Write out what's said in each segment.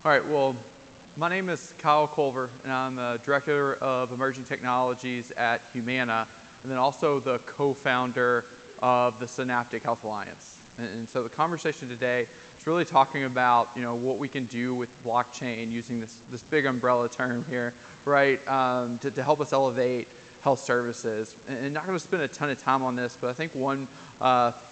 All right, well, my name is Kyle Culver, and I'm the Director of Emerging Technologies at Humana, and then also the co-founder of the Synaptic Health Alliance. And so the conversation today is really talking about, what we can do with blockchain using this big umbrella term here, right, to help us elevate health services. And not going to spend a ton of time on this, but I think one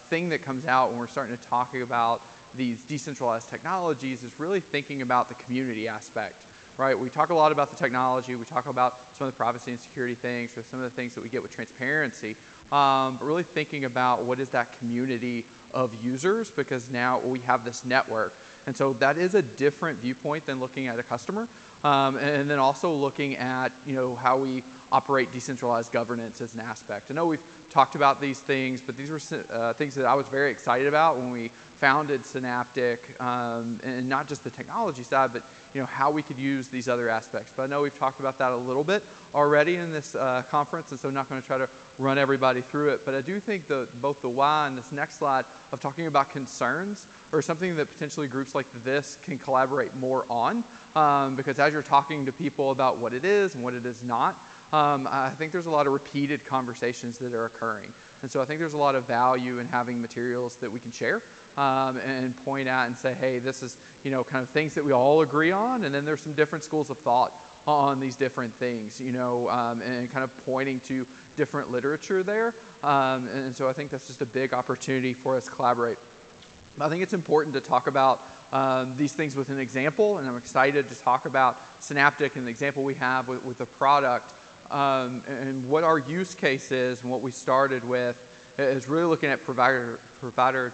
thing that comes out when we're starting to talk about these decentralized technologies is really thinking about the community aspect, right? We talk a lot about the technology, we talk about some of the privacy and security things, or some of the things that we get with transparency, but really thinking about what is that community of users, because now we have this network. And so that is a different viewpoint than looking at a customer, and then also looking at how we operate decentralized governance as an aspect. I know we've talked about these things, but these were things that I was very excited about when we founded Synaptic, and not just the technology side, but how we could use these other aspects. But I know we've talked about that a little bit already in this conference, and so I'm not going to try to run everybody through it. But I do think both the why and this next slide of talking about concerns are something that potentially groups like this can collaborate more on, because as you're talking to people about what it is and what it is not, I think there's a lot of repeated conversations that are occurring. And so I think there's a lot of value in having materials that we can share and point out and say, hey, this is kind of things that we all agree on, and then there's some different schools of thought on these different things, and kind of pointing to different literature there. And so I think that's just a big opportunity for us to collaborate. I think it's important to talk about these things with an example, and I'm excited to talk about Synaptic and the example we have with the product. And what our use case is and what we started with is really looking at provider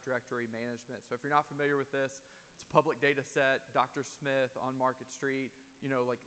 directory management. So if you're not familiar with this, it's a public data set, Dr. Smith on Market Street,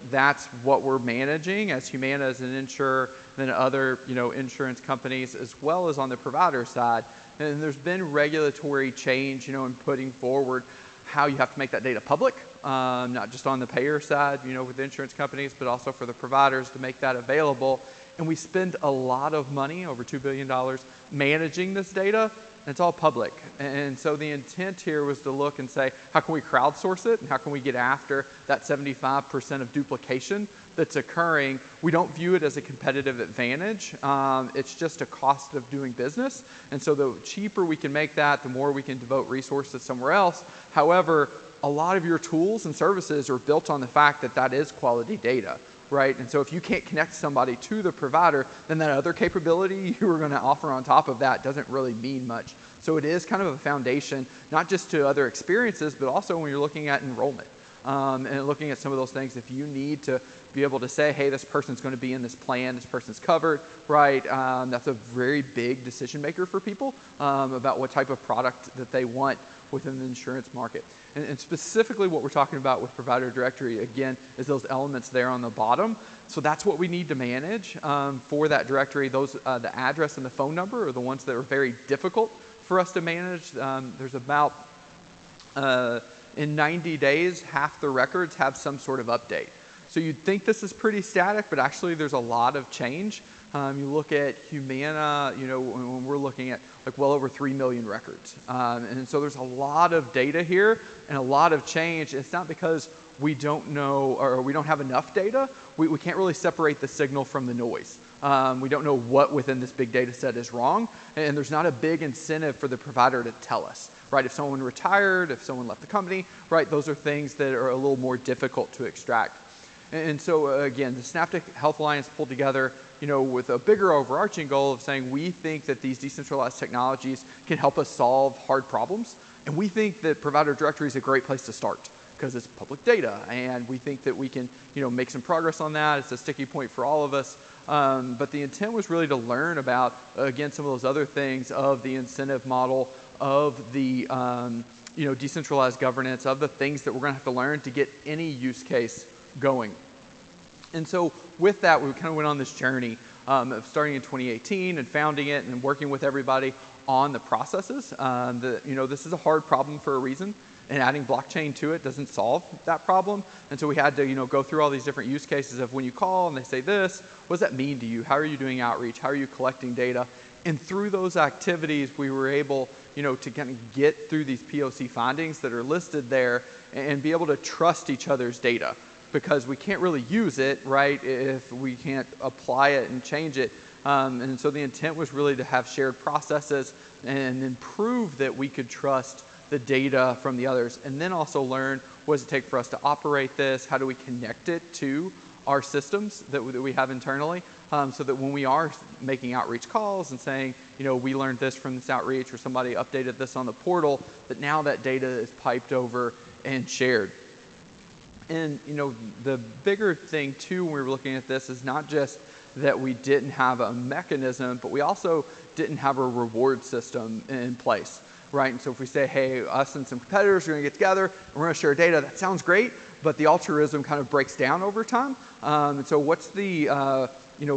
that's what we're managing as Humana as an insurer, then other insurance companies, as well as on the provider side. And there's been regulatory change in putting forward how you have to make that data public, not just on the payer side, with the insurance companies, but also for the providers to make that available. And we spend a lot of money, over $2 billion, managing this data, and it's all public. And so the intent here was to look and say, how can we crowdsource it, and how can we get after that 75% of duplication that's occurring? We don't view it as a competitive advantage. It's just a cost of doing business. And so the cheaper we can make that, the more we can devote resources somewhere else. However, a lot of your tools and services are built on the fact that that is quality data, right? And so if you can't connect somebody to the provider, then that other capability you were going to offer on top of that doesn't really mean much. So it is kind of a foundation, not just to other experiences, but also when you're looking at enrollment. And looking at some of those things, if you need to be able to say, hey, this person's going to be in this plan, this person's covered, right? That's a very big decision maker for people about what type of product that they want within the insurance market. And specifically what we're talking about with provider directory, again, is those elements there on the bottom. So that's what we need to manage for that directory. Those the address and the phone number are the ones that are very difficult for us to manage. There's about in 90 days, half the records have some sort of update. So you'd think this is pretty static, but actually there's a lot of change. You look at Humana, when we're looking at well over 3 million records. And so there's a lot of data here and a lot of change. It's not because we don't know or we don't have enough data. We can't really separate the signal from the noise. We don't know what within this big data set is wrong. And there's not a big incentive for the provider to tell us. Right, if someone retired, if someone left the company, right, those are things that are a little more difficult to extract. And so again, the Synaptic Health Alliance pulled together, with a bigger overarching goal of saying we think that these decentralized technologies can help us solve hard problems, and we think that provider directory is a great place to start because it's public data, and we think that we can, make some progress on that. It's a sticky point for all of us. But the intent was really to learn about, again, some of those other things of the incentive model, of the decentralized governance, of the things that we're going to have to learn to get any use case going. And so with that, we kind of went on this journey of starting in 2018 and founding it and working with everybody on the processes. This is a hard problem for a reason. and adding blockchain to it doesn't solve that problem. And so we had to go through all these different use cases of when you call and they say this, what does that mean to you? How are you doing outreach? How are you collecting data? And through those activities, we were able to kind of get through these POC findings that are listed there and be able to trust each other's data, because we can't really use it, right, if we can't apply it and change it. And so the intent was really to have shared processes and then prove that we could trust the data from the others, and then also learn what does it take for us to operate this, how do we connect it to our systems that we have internally, so that when we are making outreach calls and saying, we learned this from this outreach, or somebody updated this on the portal, that now that data is piped over and shared. And the bigger thing too when we were looking at this is not just that we didn't have a mechanism, but we also didn't have a reward system in place, right? And so if we say, hey, us and some competitors are going to get together and we're going to share data, that sounds great, but the altruism kind of breaks down over time. And so what's the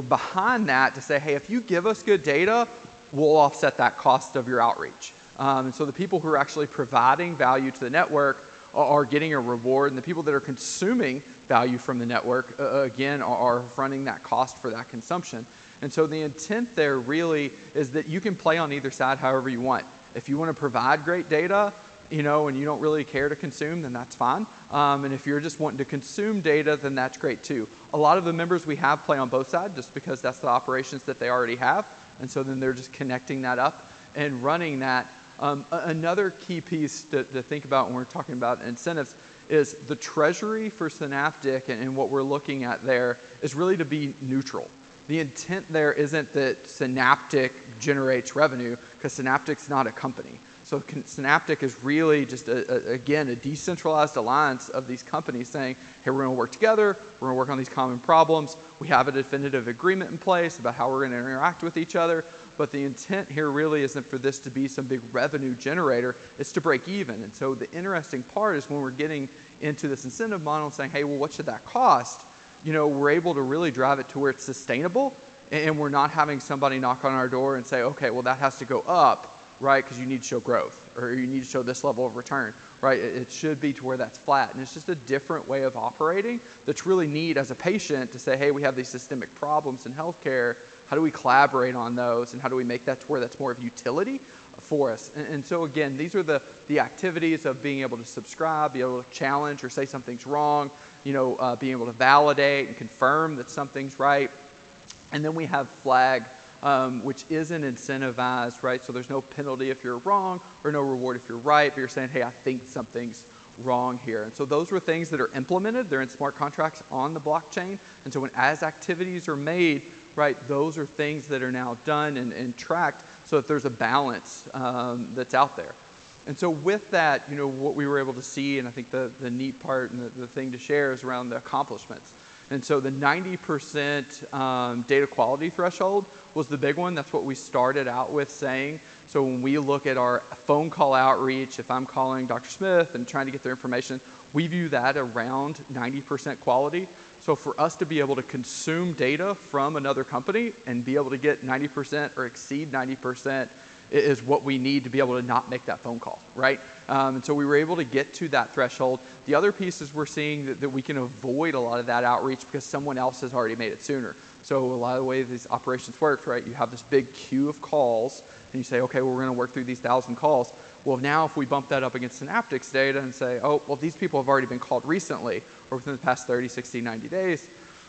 behind that to say, hey, if you give us good data, we'll offset that cost of your outreach. And so the people who are actually providing value to the network are getting a reward, and the people that are consuming value from the network, again, are fronting that cost for that consumption. And so the intent there really is that you can play on either side however you want. If you want to provide great data, and you don't really care to consume, then that's fine. And if you're just wanting to consume data, then that's great too. A lot of the members we have play on both sides just because that's the operations that they already have. And so then they're just connecting that up and running that. Another key piece to think about when we're talking about incentives is the treasury for Synaptic, and what we're looking at there is really to be neutral. The intent there isn't that Synaptic generates revenue, because Synaptic's not a company. So Synaptic is really just, again, a decentralized alliance of these companies saying, hey, we're going to work together, we're going to work on these common problems, we have a definitive agreement in place about how we're going to interact with each other, but the intent here really isn't for this to be some big revenue generator, it's to break even. And so the interesting part is when we're getting into this incentive model and saying, hey, well, what should that cost? We're able to really drive it to where it's sustainable, and we're not having somebody knock on our door and say, okay, well, that has to go up, right, because you need to show growth, or you need to show this level of return, right? It should be to where that's flat, and it's just a different way of operating that's really neat as a patient to say, hey, we have these systemic problems in healthcare, how do we collaborate on those, and how do we make that to where that's more of utility for us? And so again, these are the activities of being able to subscribe, be able to challenge or say something's wrong, being able to validate and confirm that something's right. And then we have flag, which isn't incentivized, right? So there's no penalty if you're wrong, or no reward if you're right, but you're saying, hey, I think something's wrong here. And so those were things that are implemented. They're in smart contracts on the blockchain. And so as activities are made, right, those are things that are now done and tracked so that there's a balance that's out there. And so with that, what we were able to see, and I think the neat part and the thing to share is around the accomplishments. And so the 90% data quality threshold was the big one. That's what we started out with saying. So when we look at our phone call outreach, if I'm calling Dr. Smith and trying to get their information, we view that around 90% quality. So for us to be able to consume data from another company and be able to get 90% or exceed 90% is what we need to be able to not make that phone call, right? And so we were able to get to that threshold. The other piece is we're seeing that we can avoid a lot of that outreach because someone else has already made it sooner. So a lot of the way these operations work, right, you have this big queue of calls and you say, okay, well, we're going to work through these 1,000 calls. Well, now if we bump that up against Synaptic's data and say, oh, well, these people have already been called recently or within the past 30, 60, 90 days,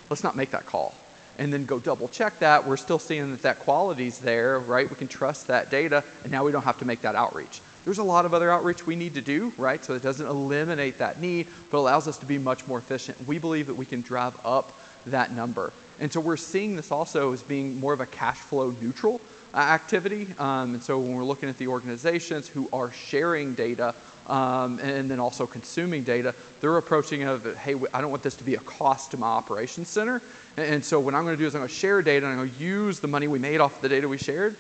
let's not make that call. And then go double check that, we're still seeing that quality's there, right? We can trust that data, and now we don't have to make that outreach. There's a lot of other outreach we need to do, right? So it doesn't eliminate that need, but allows us to be much more efficient. We believe that we can drive up that number. And so we're seeing this also as being more of a cash flow neutral activity. And so when we're looking at the organizations who are sharing data and then also consuming data, they're approaching of, hey, I don't want this to be a cost to my operations center. And so what I'm going to do is I'm going to share data and I'm going to use the money we made off the data we shared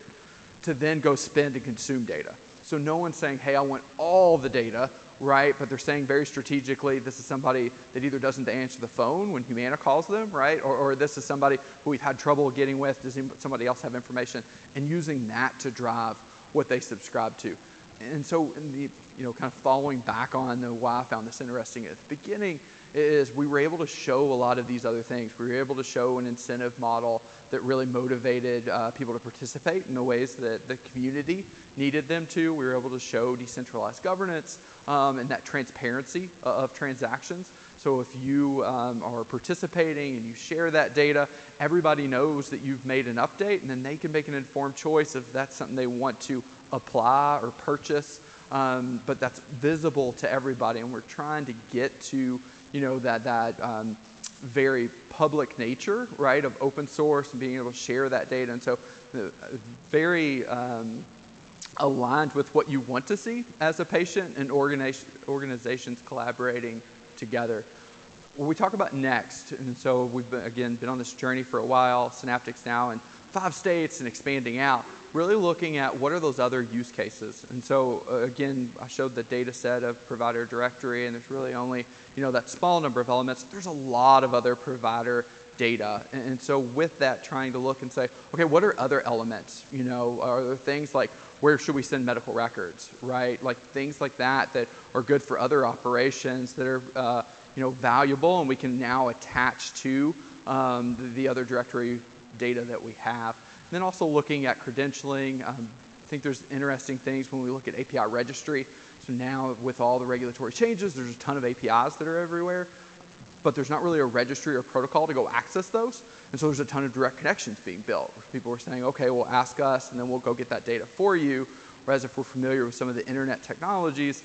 to then go spend and consume data. So no one's saying, hey, I want all the data, right? But they're saying very strategically, this is somebody that either doesn't answer the phone when Humana calls them, right? Or this is somebody who we've had trouble getting with. Does somebody else have information? And using that to drive what they subscribe to. And so in the, kind of following back on the why I found this interesting at the beginning is we were able to show a lot of these other things. We were able to show an incentive model that really motivated people to participate in the ways that the community needed them to. We were able to show decentralized governance and that transparency of transactions. So if you are participating and you share that data, everybody knows that you've made an update, and then they can make an informed choice if that's something they want to apply or purchase. But that's visible to everybody, and we're trying to get to that very public nature, right, of open source and being able to share that data. And so very aligned with what you want to see as a patient and organizations collaborating together. What we talk about next, and so we've been on this journey for a while. Synaptic's now in 5 states and expanding out, really looking at what are those other use cases. And so again, I showed the data set of provider directory, and there's really only that small number of elements. There's a lot of other provider data, and so with that, trying to look and say, okay, what are other elements? Are there things like where should we send medical records, right? Like things like that are good for other operations that are valuable, and we can now attach to the other directory data that we have. And then also looking at credentialing. I think there's interesting things when we look at API registry. So now with all the regulatory changes, there's a ton of APIs that are everywhere, but there's not really a registry or protocol to go access those. And so there's a ton of direct connections being built. People are saying, okay, well, ask us, and then we'll go get that data for you. Whereas if we're familiar with some of the internet technologies,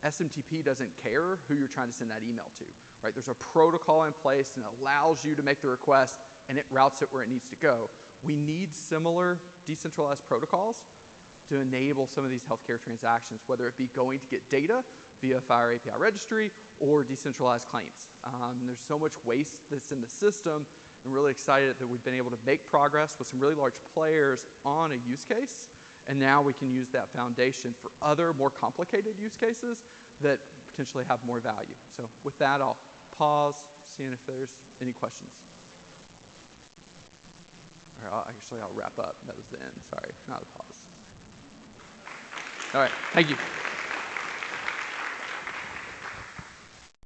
SMTP doesn't care who you're trying to send that email to, right? There's a protocol in place and it allows you to make the request and it routes it where it needs to go. We need similar decentralized protocols to enable some of these healthcare transactions, whether it be going to get data via Fire API registry or decentralized claims. There's so much waste that's in the system. I'm really excited that we've been able to make progress with some really large players on a use case. And now we can use that foundation for other more complicated use cases that potentially have more value. So with that, I'll pause, seeing if there's any questions. All right, I'll wrap up. That was the end. Sorry, not a pause. All right, thank you.